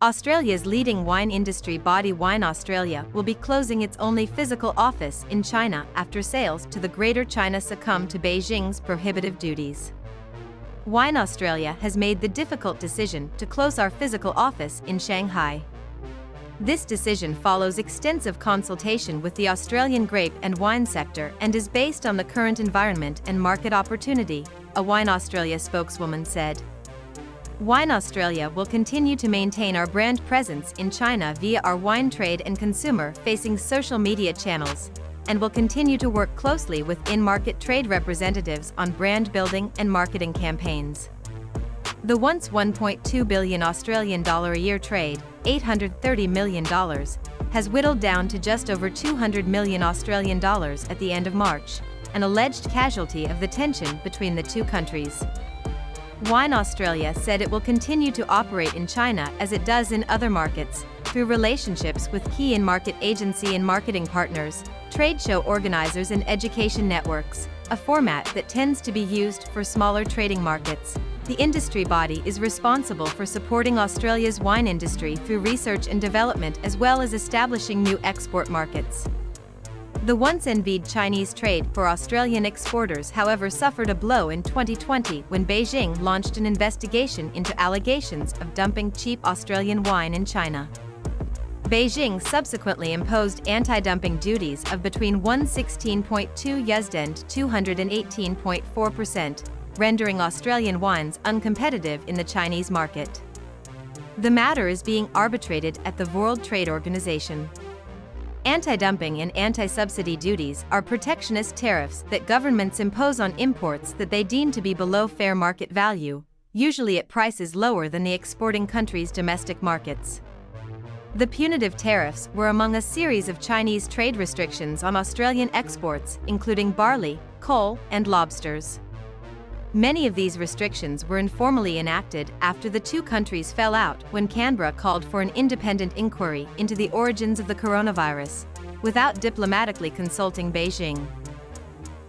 Australia's leading wine industry body Wine Australia will be closing its only physical office in China after sales to the Greater China succumb to Beijing's prohibitive duties. Wine Australia has made the difficult decision to close our physical office in Shanghai. This decision follows extensive consultation with the Australian grape and wine sector and is based on the current environment and market opportunity, a Wine Australia spokeswoman said. Wine Australia will continue to maintain our brand presence in China via our wine trade and consumer-facing social media channels, and will continue to work closely with in-market trade representatives on brand building and marketing campaigns. The once $1.2 billion Australian dollar a year trade, $830 million, has whittled down to just over 200 million Australian dollars at the end of March, an alleged casualty of the tension between the two countries. Wine Australia said it will continue to operate in China as it does in other markets, through relationships with key in-market agency and marketing partners, trade show organizers and education networks, a format that tends to be used for smaller trading markets. The industry body is responsible for supporting Australia's wine industry through research and development as well as establishing new export markets. The once-envied Chinese trade for Australian exporters, however, suffered a blow in 2020 when Beijing launched an investigation into allegations of dumping cheap Australian wine in China. Beijing subsequently imposed anti-dumping duties of between 116.2% and 218.4%, rendering Australian wines uncompetitive in the Chinese market. The matter is being arbitrated at the World Trade Organization. Anti-dumping and anti-subsidy duties are protectionist tariffs that governments impose on imports that they deem to be below fair market value, usually at prices lower than the exporting country's domestic markets. The punitive tariffs were among a series of Chinese trade restrictions on Australian exports, including barley, coal, and lobsters. Many of these restrictions were informally enacted after the two countries fell out when Canberra called for an independent inquiry into the origins of the coronavirus, without diplomatically consulting Beijing.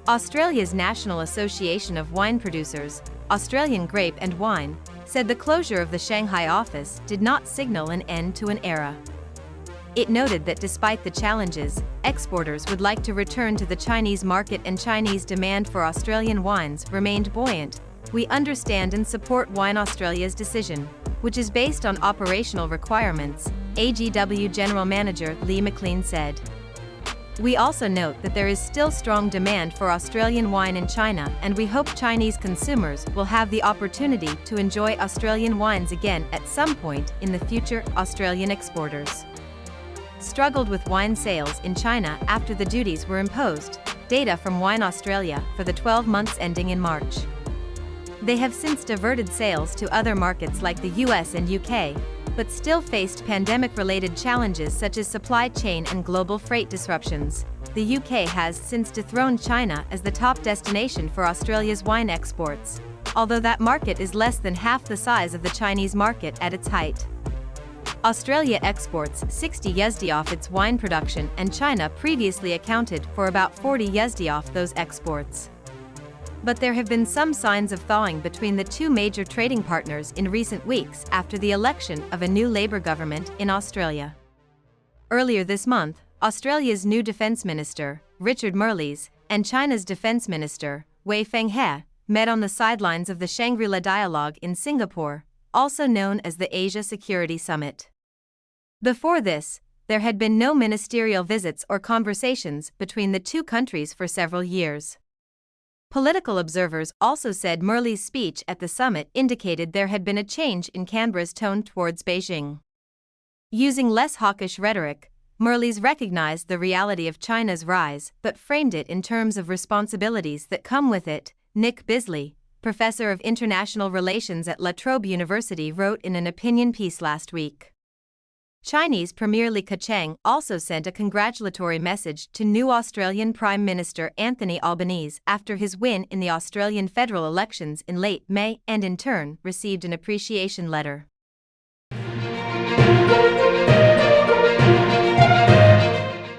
Australia's National Association of Wine Producers, Australian Grape and Wine, said the closure of the Shanghai office did not signal an end to an era. It noted that despite the challenges, exporters would like to return to the Chinese market and Chinese demand for Australian wines remained buoyant. We understand and support Wine Australia's decision, which is based on operational requirements, AGW General Manager Lee McLean said. We also note that there is still strong demand for Australian wine in China, and we hope Chinese consumers will have the opportunity to enjoy Australian wines again at some point in the future. Australian exporters struggled with wine sales in China after the duties were imposed, data from Wine Australia for the 12 months ending in March. They have since diverted sales to other markets like the US and UK, but still faced pandemic-related challenges such as supply chain and global freight disruptions. The UK has since dethroned China as the top destination for Australia's wine exports, although that market is less than half the size of the Chinese market at its height. Australia exports 60 USD off its wine production, and China previously accounted for about 40 USD off those exports. But there have been some signs of thawing between the two major trading partners in recent weeks after the election of a new Labor government in Australia. Earlier this month, Australia's new Defence Minister, Richard Marles, and China's Defence Minister, Wei Fenghe, met on the sidelines of the Shangri-La Dialogue in Singapore, also known as the Asia Security Summit. Before this, there had been no ministerial visits or conversations between the two countries for several years. Political observers also said Marles' speech at the summit indicated there had been a change in Canberra's tone towards Beijing. Using less hawkish rhetoric, Marles recognized the reality of China's rise but framed it in terms of responsibilities that come with it. Nick Bisley, professor of international relations at La Trobe University, wrote in an opinion piece last week. Chinese Premier Li Keqiang also sent a congratulatory message to new Australian Prime Minister Anthony Albanese after his win in the Australian federal elections in late May, and in turn received an appreciation letter.